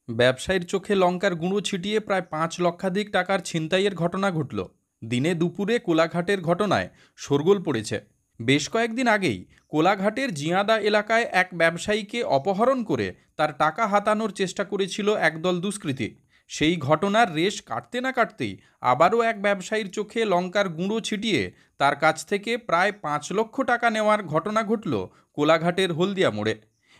ব্যবসায়ীর চোখে লঙ্কার গুঁড়ো ছিটিয়ে প্রায় 5 লক্ষাধিক টাকার ছিনতাইয়ের ঘটনা ঘটল। দিনে দুপুরে কোলাঘাটের ঘটনায় শোরগোল পড়েছে। বেশ কয়েকদিন আগেই কোলাঘাটের জিয়াদা এলাকায় এক ব্যবসায়ীকে অপহরণ করে তার টাকা হাতানোর চেষ্টা করেছিল একদল দুষ্কৃতী। সেই ঘটনার রেশ কাটতে না কাটতেই আবারও এক ব্যবসায়ীর চোখে লঙ্কার গুঁড়ো ছিটিয়ে তার কাছ থেকে প্রায় 5 লক্ষ টাকা নেওয়ার ঘটনা ঘটল কোলাঘাটের হলদিয়া মোড়ে।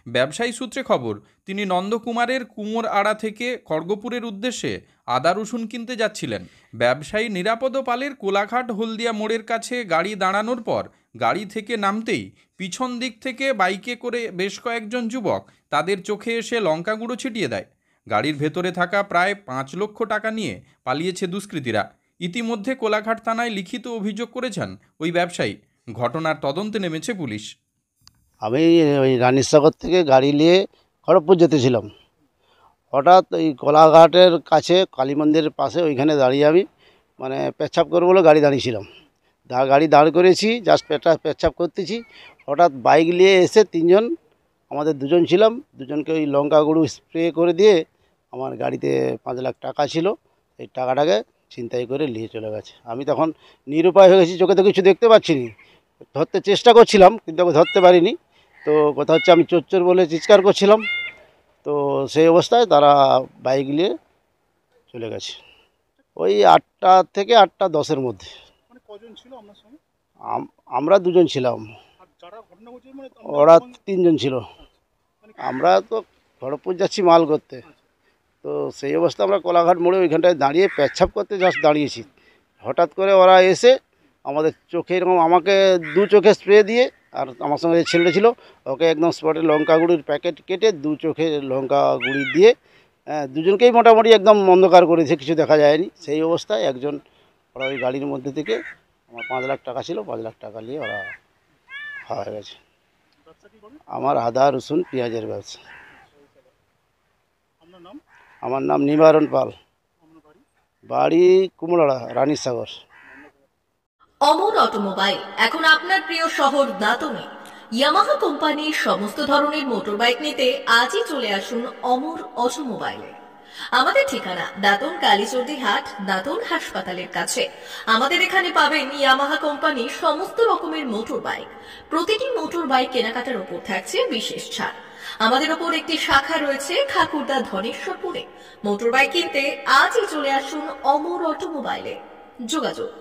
ব্যবসায়ী সূত্রে খবর, তিনি নন্দকুমারের কুমোর আড়া থেকে খড়গপুরের উদ্দেশ্যে আদা রসুন কিনতে যাচ্ছিলেন। ব্যবসায়ী নিরাপদ পালের কোলাঘাট হলদিয়া মোড়ের কাছে গাড়ি দাঁড়ানোর পর গাড়ি থেকে নামতেই পিছন দিক থেকে বাইকে করে বেশ কয়েকজন যুবক তাদের চোখে এসে লঙ্কা গুঁড়ো ছিটিয়ে দেয়। গাড়ির ভেতরে থাকা প্রায় 5 লক্ষ টাকা নিয়ে পালিয়েছে দুষ্কৃতীরা। ইতিমধ্যে কোলাঘাট থানায় লিখিত অভিযোগ করেছেন ওই ব্যবসায়ী। ঘটনার তদন্তে নেমেছে পুলিশ। আমি ওই রানীসাগর থেকে গাড়ি নিয়ে খড়গপুর যেতেছিলাম। হঠাৎ ওই কোলাঘাটের কাছে কালী মন্দিরের পাশে ওইখানে দাঁড়িয়ে আমি পেচ্ছাপ করবো বলে গাড়ি দাঁড়িয়েছিলাম। গাড়ি দাঁড় করেছি, জাস্ট পেচ্ছাপ করতেছি। হঠাৎ বাইক নিয়ে এসে তিনজন, আমাদের দুজন ছিলাম, দুজনকে ওই লঙ্কা গুঁড়ো স্প্রে করে দিয়ে আমার গাড়িতে 5 লাখ টাকা ছিল, এই টাকাটাকে ছিনতাই করে নিয়ে চলে গেছে। আমি তখন নিরুপায় হয়ে গেছি, চোখে তো কিছু দেখতে পাচ্ছি না। ধরতে চেষ্টা করছিলাম কিন্তু আমি ধরতে পারিনি। তো কথা হচ্ছে আমি চোর চোর বলে চিৎকার করছিলাম। তো সেই অবস্থায় তারা বাইক নিয়ে চলে গেছে। ওই 8টা থেকে 8টা 10-এর মধ্যে। কজন ছিল আপনার সঙ্গে? আমরা দুজন ছিলাম, আর যারা ঘটনা ঘটেছে ওরা তিনজন ছিল। আমরা তো খড়গপুর যাচ্ছি মাল করতে। তো সেই অবস্থা আমরা কোলাঘাট মোড়ে ওইখানটায় দাঁড়িয়ে পেচ্ছাপ করতে জাস্ট দাঁড়িয়েছি। হঠাৎ করে ওরা এসে আমাদের চোখে এরকম আমাকে 2 চোখে স্প্রে দিয়ে, আর আমার সঙ্গে যে ছেলেটা ছিল ওকে একদম স্পটে লঙ্কা গুঁড়ির প্যাকেট কেটে 2 চোখে লঙ্কা গুঁড়ি দিয়ে দুজনকেই মোটামুটি একদম অন্ধকার করেছে, কিছু দেখা যায়নি। সেই অবস্থায় একজন, ওরা ওই গাড়ির মধ্যে থেকে আমার 5 লাখ টাকা ছিল, 5 লাখ টাকা নিয়ে ওরা হয়ে গেছে। আমার আদা রসুন পেঁয়াজের ব্যবসা। আমার নাম নিবারণ পাল, বাড়ি কুমড়াড়া, রানীসাগর। অমর অটোমোবাইল এখন আপনার প্রিয় শহর দাঁতনে। ইয়ামাহা কোম্পানির সমস্ত ধরনের মোটরবাইক নিতে আজই চলে আসুন অমর অটোমোবাইলে। আমাদের ঠিকানা দাঁতন কালীচর্দি হাট, দাঁতন হাসপাতালের কাছে। আমাদের এখানে পাবেন ইয়ামাহা কোম্পানির সমস্ত রকমের মোটর বাইক। প্রতিটি মোটর বাইক কেনাকাটার উপর থাকছে বিশেষ ছাড়। আমাদের ওপর একটি শাখা রয়েছে খাকুরদা ধনেশ্বরপুরে। মোটর বাইক কিনতে আজই চলে আসুন অমর অটোমোবাইলে। যোগাযোগ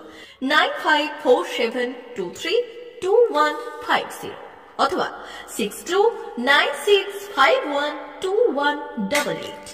9547232150 অথবা 6296512188।